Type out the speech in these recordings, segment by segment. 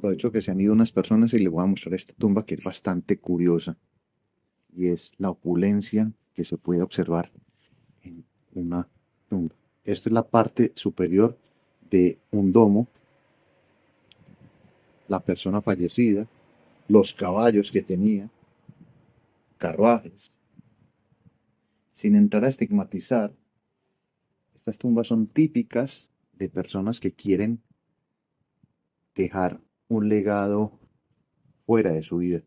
Aprovecho que se han ido unas personas y les voy a mostrar esta tumba que es bastante curiosa y es la opulencia que se puede observar en una tumba. Esto es la parte superior de un domo, la persona fallecida, los caballos que tenía, carruajes. Sin entrar a estigmatizar, estas tumbas son típicas de personas que quieren dejar un legado fuera de su vida.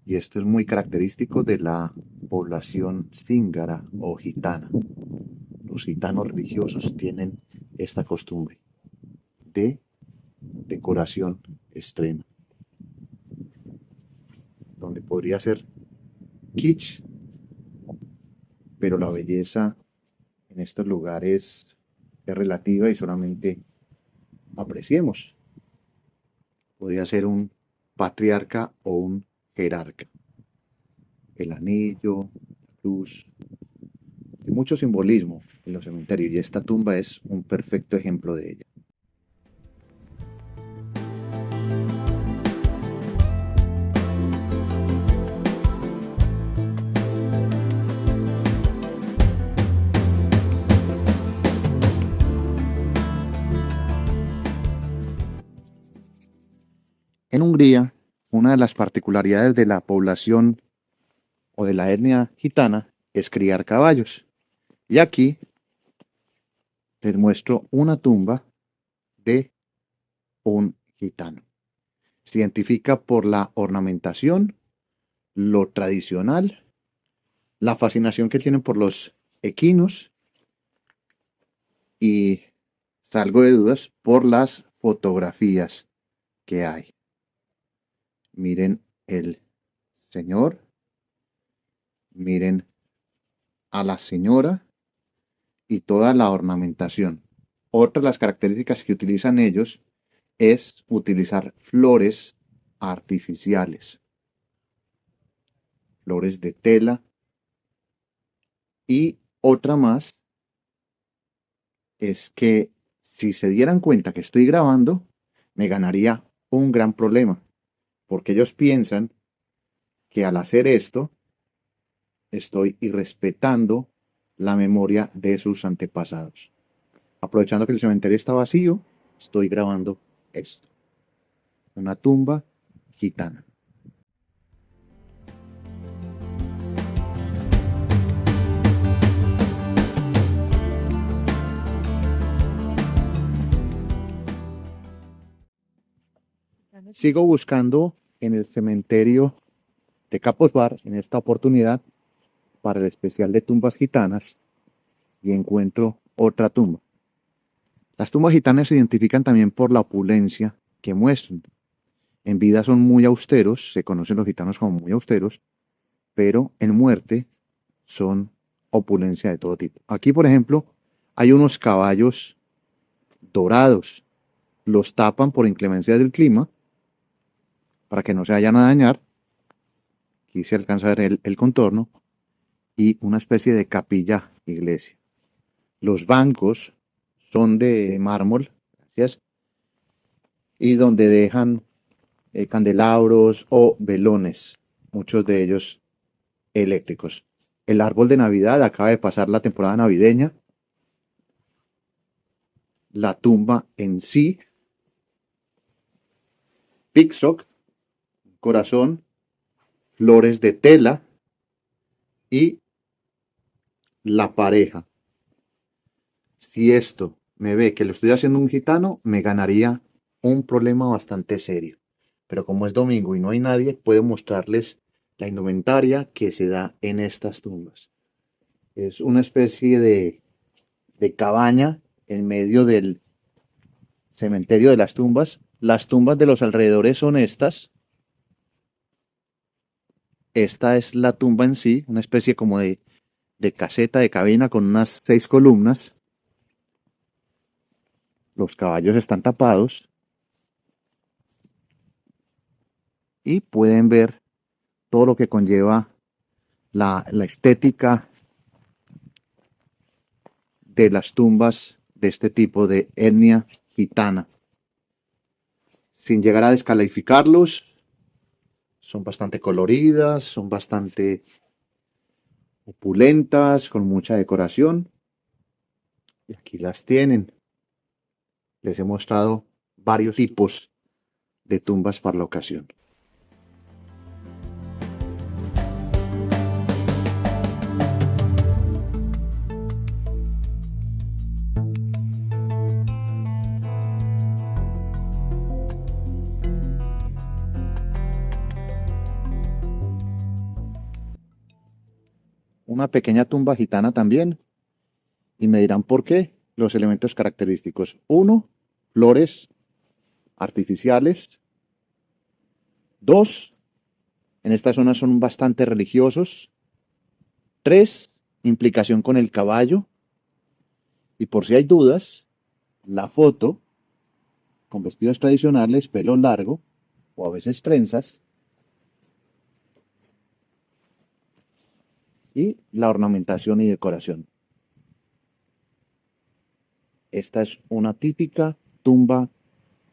Y esto es muy característico de la población cíngara o gitana. Los gitanos religiosos tienen esta costumbre de decoración extrema, donde podría ser kitsch, pero la belleza en estos lugares es relativa y solamente apreciemos. Podría ser un patriarca o un jerarca. El anillo, la cruz, hay mucho simbolismo en los cementerios y esta tumba es un perfecto ejemplo de ella. En Hungría, una de las particularidades de la población o de la etnia gitana es criar caballos. Y aquí les muestro una tumba de un gitano. Se identifica por la ornamentación, lo tradicional, la fascinación que tienen por los equinos y, salgo de dudas, por las fotografías que hay. Miren el señor, miren a la señora y toda la ornamentación. Otra de las características que utilizan ellos es utilizar flores artificiales, flores de tela y otra más es que si se dieran cuenta que estoy grabando, me ganaría un gran problema, porque ellos piensan que al hacer esto estoy irrespetando la memoria de sus antepasados. Aprovechando que el cementerio está vacío, estoy grabando esto. Una tumba gitana. Sigo buscando en el cementerio de Kaposvár en esta oportunidad para el especial de tumbas gitanas y encuentro otra tumba. Las tumbas gitanas se identifican también por la opulencia que muestran. En vida son muy austeros, se conocen los gitanos como muy austeros, pero en muerte son opulencia de todo tipo. Aquí, por ejemplo, hay unos caballos dorados. Los tapan por inclemencia del clima para que no se vayan a dañar. Aquí se alcanza a ver el contorno y una especie de capilla iglesia. Los bancos son de mármol, gracias, y donde dejan candelabros o velones, muchos de ellos eléctricos. El árbol de Navidad acaba de pasar la temporada navideña. La tumba en sí, Pixoc, corazón, flores de tela y la pareja. Si esto me ve que lo estoy haciendo un gitano, me ganaría un problema bastante serio. Pero como es domingo y no hay nadie, puedo mostrarles la indumentaria que se da en estas tumbas. Es una especie de cabaña en medio del cementerio de las tumbas. Las tumbas de los alrededores son estas. Esta es la tumba en sí, una especie como de caseta de cabina con unas 6 columnas. Los caballos están tapados y pueden ver todo lo que conlleva la estética de las tumbas de este tipo de etnia gitana. sin llegar a descalificarlos, son bastante coloridas, son bastante opulentas, con mucha decoración. Y aquí las tienen. Les he mostrado varios tipos de tumbas para la ocasión. Una pequeña tumba gitana también. Y me dirán por qué. Los elementos característicos. 1, flores artificiales. 2, en esta zona son bastante religiosos. 3, implicación con el caballo. Y por si hay dudas, la foto con vestidos tradicionales, pelo largo o a veces trenzas. Y la ornamentación y decoración. Esta es una típica tumba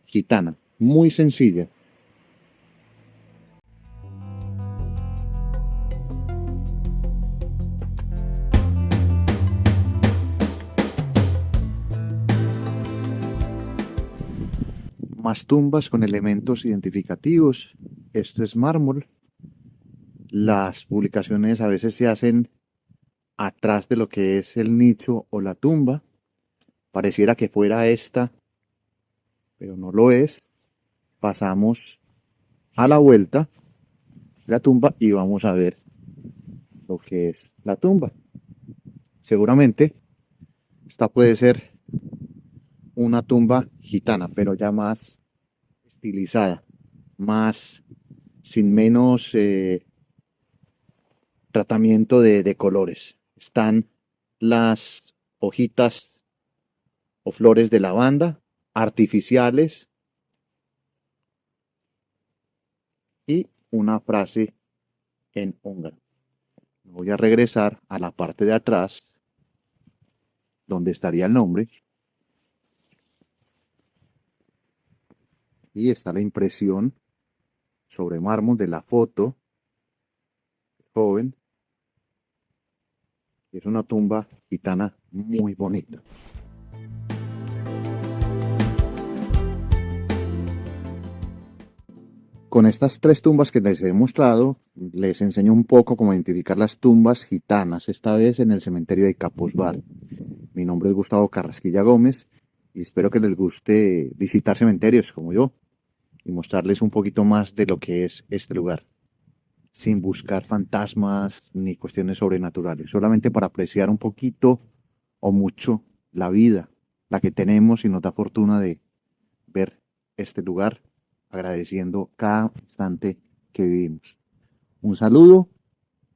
gitana, muy sencilla. Más tumbas con elementos identificativos. Esto es mármol. Las publicaciones a veces se hacen atrás de lo que es el nicho o la tumba. Pareciera que fuera esta, pero no lo es. Pasamos a la vuelta de la tumba y vamos a ver lo que es la tumba. Seguramente esta puede ser una tumba gitana, pero ya más estilizada, más sin menos tratamiento de colores. Están las hojitas o flores de lavanda artificiales y una frase en húngaro. Voy a regresar a la parte de atrás donde estaría el nombre y está la impresión sobre mármol de la foto joven. Es una tumba gitana muy bonita. Con estas 3 tumbas que les he mostrado, les enseño un poco cómo identificar las tumbas gitanas, esta vez en el cementerio de Kaposvár. Mi nombre es Gustavo Carrasquilla Gómez y espero que les guste visitar cementerios como yo y mostrarles un poquito más de lo que es este lugar, sin buscar fantasmas ni cuestiones sobrenaturales, solamente para apreciar un poquito o mucho la vida, la que tenemos y nos da fortuna de ver este lugar, agradeciendo cada instante que vivimos. Un saludo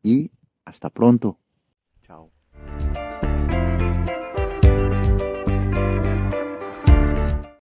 y hasta pronto.